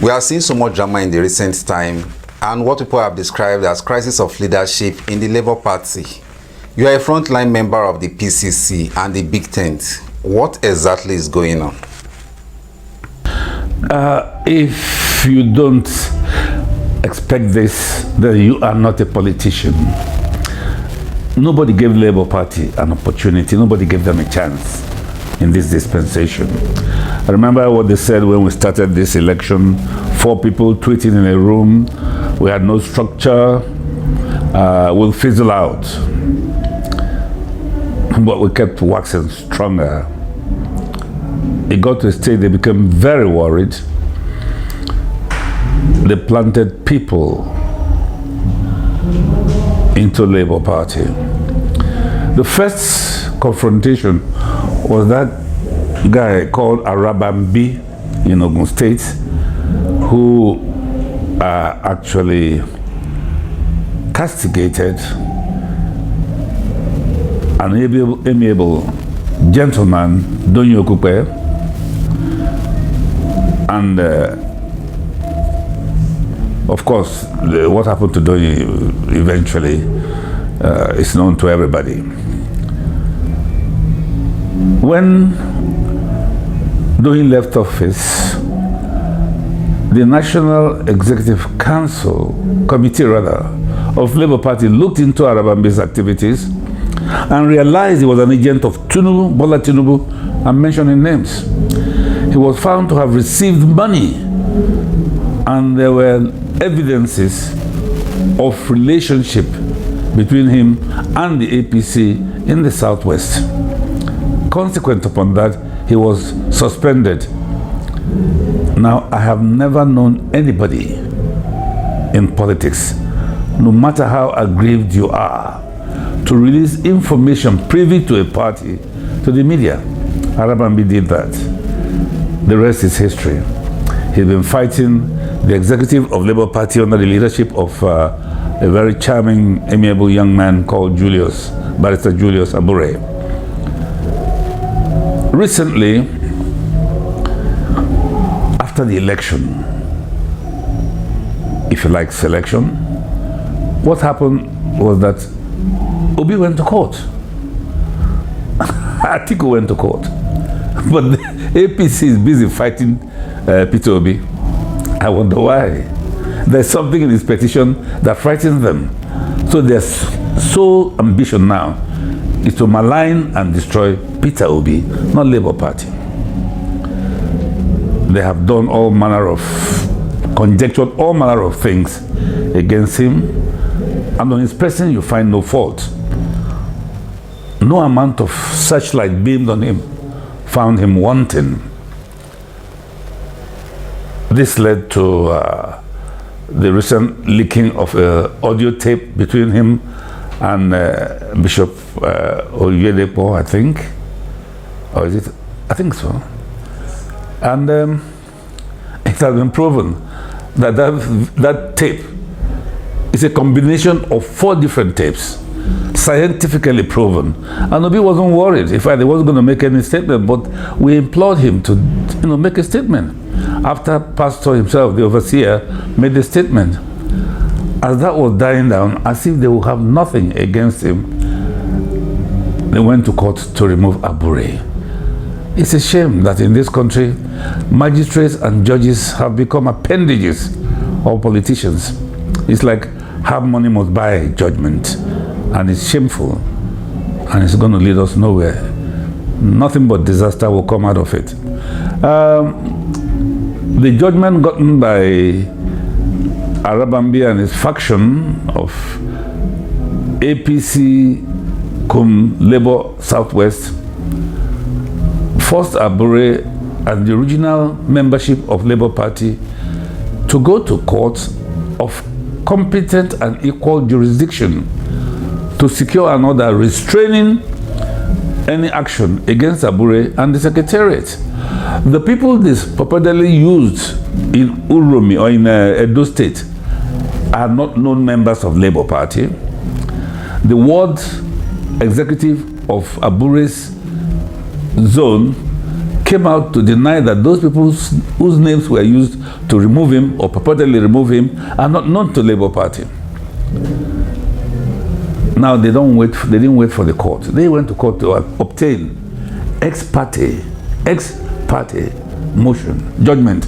We are seeing so much drama in the recent time and what people have described as crisis of leadership in the Labour Party. You are a frontline member of the PCC and the Big Tent. What exactly is going on? If you don't expect this, then you are not a politician. Nobody gave Labour Party an opportunity. Nobody gave them a chance in this dispensation. I remember what they said when we started this election. 4 people tweeting in a room. We had no structure. We'll fizzle out. But we kept waxing stronger. It got to a stage they became very worried. They planted people into Labour Party. The first confrontation was that guy called Arabambi in Ogun State, who actually castigated an amiable gentleman, Donyo Kupe, and of course, what happened to Donyo eventually is known to everybody. When Donyo left office, the National Executive Committee of Labour Party looked into Arabambi's activities and realized he was an agent of Tinubu, Bola Tinubu, and mentioning names. He was found to have received money, and there were evidences of relationship between him and the APC in the Southwest. Consequent upon that, he was suspended. Now, I have never known anybody in politics, no matter how aggrieved you are, to release information privy to a party to the media. Arabambi did that. The rest is history. He's been fighting the executive of Labour Party under the leadership of a very charming, amiable young man called Barrister Julius Abure. Recently, after the election, if you like selection, what happened was that Obi went to court. Atiku went to court. But the APC is busy fighting Peter Obi. I wonder why. There's something in his petition that frightens them. So their sole ambition now is to malign and destroy Peter Obi, not Labour Party. They have done all manner of, conjectured all manner of things against him, and on his person you find no fault. No amount of searchlight beamed on him found him wanting. This led to the recent leaking of an audio tape between him and Bishop Oyedepo, I think. Or is it? I think so. And it has been proven that that tape is a combination of 4 different tapes, scientifically proven. And Obi wasn't worried. In fact, he wasn't going to make any statement, but we implored him to make a statement. After Pastor himself, the overseer, made the statement, as that was dying down, as if they would have nothing against him, they went to court to remove Abure. It's a shame that in this country, magistrates and judges have become appendages of politicians. It's like have money must buy judgment, and it's shameful, and it's going to lead us nowhere. Nothing but disaster will come out of it. The judgment gotten by Arabambi and his faction of APC cum Labour Southwest forced Abure and the original membership of Labour Party to go to court of competent and equal jurisdiction to secure an order restraining any action against Abure and the Secretariat. The people this purportedly used in Uromi or in Edo State are not known members of Labour Party. The ward executive of Abure's zone came out to deny that those people whose names were used to remove him or purportedly remove him are not known to Labour Party. Now they didn't wait for the court. They went to court to obtain ex parte motion, judgment.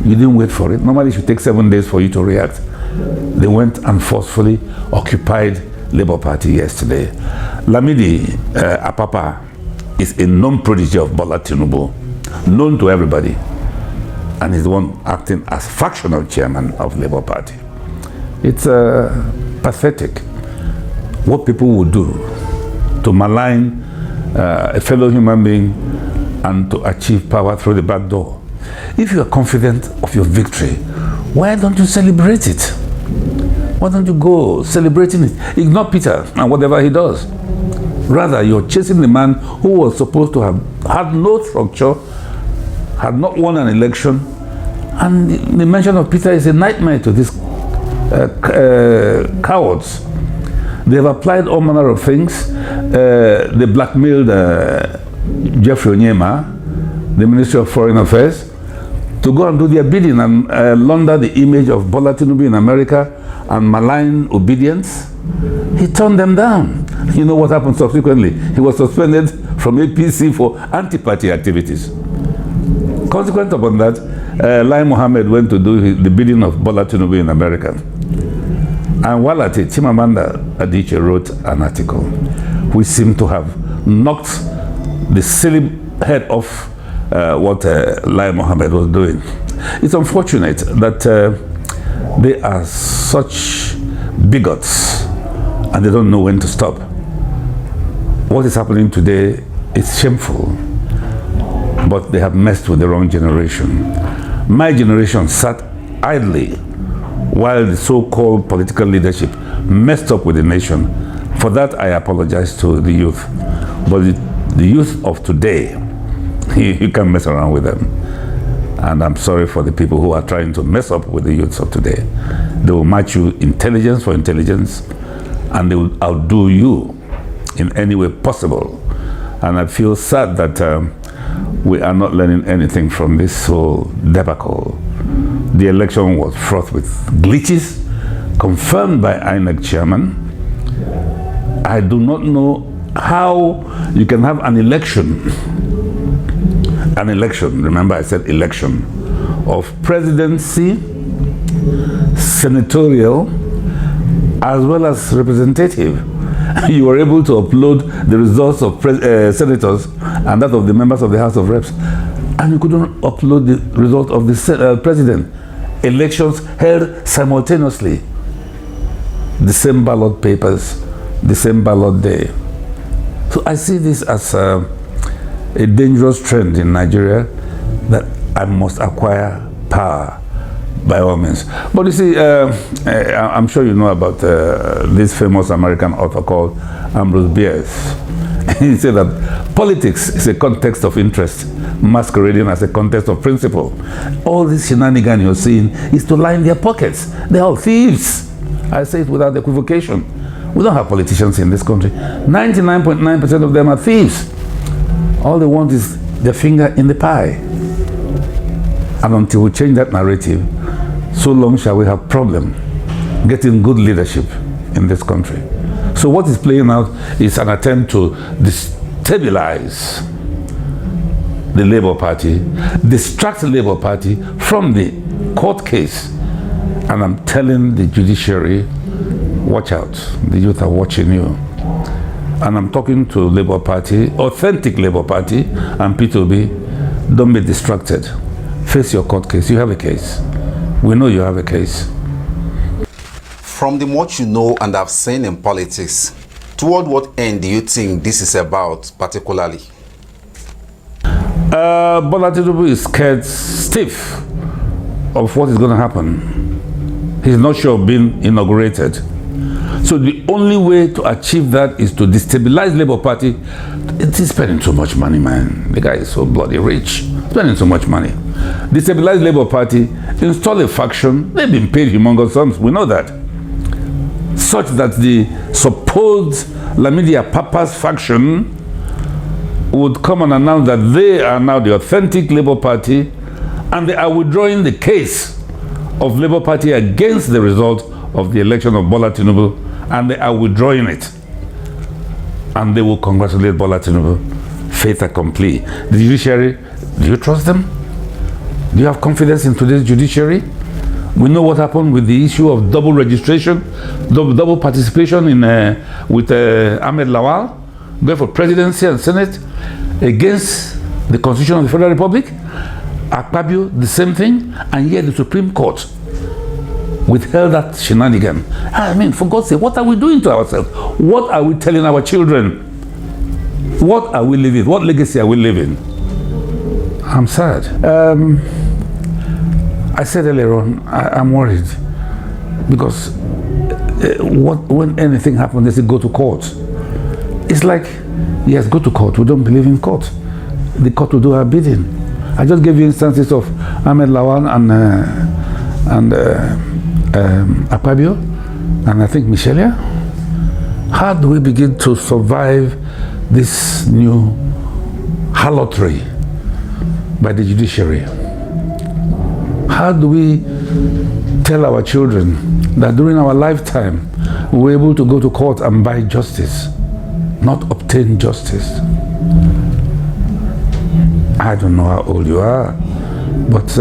You didn't wait for it. Normally it should take 7 days for you to react. They went and forcefully occupied Labour Party yesterday. Lamidi Apapa is a known prodigy of Bola Tinubu, known to everybody, and is the one acting as factional chairman of Labour Party. It's pathetic what people would do to malign a fellow human being and to achieve power through the back door. If you are confident of your victory, why don't you celebrate it? Why don't you go celebrating it? Ignore Peter and whatever he does. Rather, you're chasing the man who was supposed to have had no structure, had not won an election, and the mention of Peter is a nightmare to these cowards. They have applied all manner of things. They blackmailed Jeffrey Onyema, the Ministry of Foreign Affairs, to go and do their bidding and launder the image of Bola Tinubu in America and malign obedience. He turned them down. You know what happened subsequently? He was suspended from APC for anti-party activities. Consequent upon that, Lai Mohammed went to do the bidding of Bola Tinubu in America. And while at it, Chimamanda Adichie wrote an article which seemed to have knocked the silly head off what Lai Mohammed was doing. It's unfortunate that they are such bigots and they don't know when to stop. What is happening today is shameful, but they have messed with the wrong generation. My generation sat idly while the so-called political leadership messed up with the nation. For that, I apologize to the youth. But the youth of today, you can't mess around with them. And I'm sorry for the people who are trying to mess up with the youths of today. They will match you intelligence for intelligence, and they will outdo you in any way possible. And I feel sad that we are not learning anything from this whole debacle. The election was fraught with glitches, confirmed by INEC chairman. I do not know how you can have an election, remember I said election, of presidency, senatorial, as well as representative. You were able to upload the results of senators and that of the members of the House of Reps, and you couldn't upload the result of the president. Elections held simultaneously. The same ballot papers, the same ballot day. So I see this as a dangerous trend in Nigeria, that I must acquire power by all means. But you see, I'm sure you know about this famous American author called Ambrose Bierce. He said that politics is a context of interest masquerading as a context of principle. All this shenanigan you're seeing is to line their pockets. They're all thieves. I say it without equivocation. We don't have politicians in this country. 99.9% of them are thieves. All they want is their finger in the pie. And until we change that narrative, so long shall we have problem getting good leadership in this country. So what is playing out is an attempt to destabilize the Labour Party, distract the Labour Party from the court case. And I'm telling the judiciary, watch out, the youth are watching you. And I'm talking to Labour Party, authentic Labour Party, and Peter Obi, don't be distracted. Face your court case. You have a case. We know you have a case. From the much you know and have seen in politics, toward what end do you think this is about particularly? Bola Tinubu is scared stiff of what is going to happen. He's not sure of being inaugurated. So the only way to achieve that is to destabilize Labour Party. It is spending too much money, man. The guy is so bloody rich. Spending so much money. Destabilize Labour Party, install a faction. They've been paid humongous sums. We know that. Such that the supposed Lamidi Apapa's faction would come and announce that they are now the authentic Labour Party and they are withdrawing the case of Labour Party against the result of the election of Bola Tinubu, and they are withdrawing it. And they will congratulate Bola Tinubu. Fait accompli. The judiciary, do you trust them? Do you have confidence in today's judiciary? We know what happened with the issue of double registration, double participation in with Ahmed Lawal, going for presidency and senate against the Constitution of the Federal Republic. Abure, the same thing, and yet the Supreme Court withheld that shenanigan. I mean, for God's sake, what are we doing to ourselves? What are we telling our children? What are we living? What legacy are we living? I'm sad. I said earlier on, I'm worried because when anything happens, they say go to court. It's like, yes, go to court. We don't believe in court. The court will do our bidding. I just gave you instances of Ahmed Lawal and Abure, and I think Michelia. How do we begin to survive this new harlotry by the judiciary? How do we tell our children that during our lifetime we were able to go to court and buy justice, not obtain justice? I don't know how old you are, but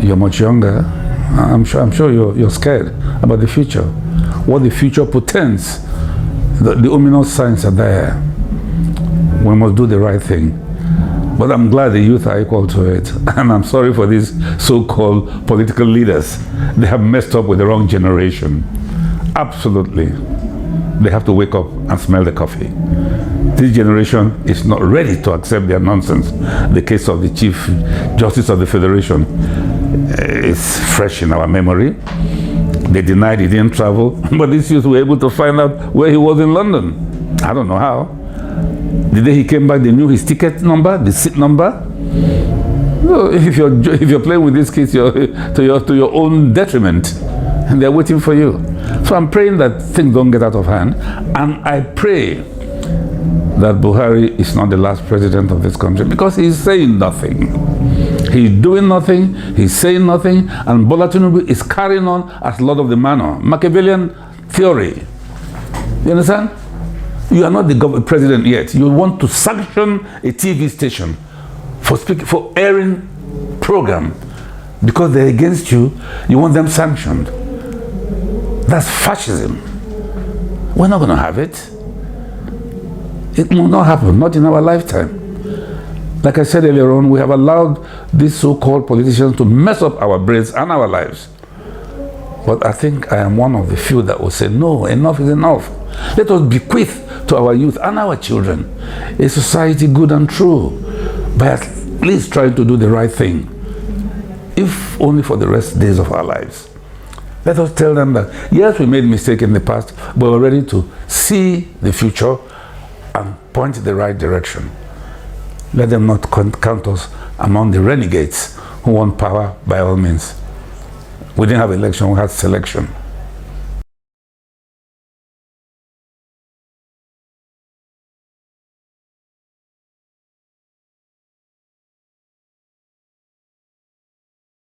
you're much younger. I'm sure you're scared about the future. What the future portends, the ominous signs are there. We must do the right thing. But I'm glad the youth are equal to it. And I'm sorry for these so-called political leaders. They have messed up with the wrong generation. Absolutely. They have to wake up and smell the coffee. This generation is not ready to accept their nonsense. The case of the Chief Justice of the Federation is fresh in our memory. They denied he didn't travel, but these youths were able to find out where he was in London. I don't know how. The day he came back, they knew his ticket number, the seat number. No, if you're playing with these kids, you're to your own detriment, and they're waiting for you. So I'm praying that things don't get out of hand, and I pray that Buhari is not the last president of this country, because he's saying nothing. He's doing nothing, he's saying nothing, and Bola Tinubu is carrying on as Lord of the Manor. Machiavellian theory. You understand? You are not the president yet. You want to sanction a TV station for airing program because they're against you. You want them sanctioned. That's fascism. We're not going to have it. It will not happen, not in our lifetime. Like I said earlier on, we have allowed these so-called politicians to mess up our brains and our lives. But I think I am one of the few that will say, no, enough is enough. Let us bequeath to our youth and our children a society good and true, by at least trying to do the right thing, if only for the rest days of our lives. Let us tell them that, yes, we made mistakes in the past, but we're ready to see the future and point in the right direction. Let them not count us among the renegades who want power by all means. We didn't have election, we had selection.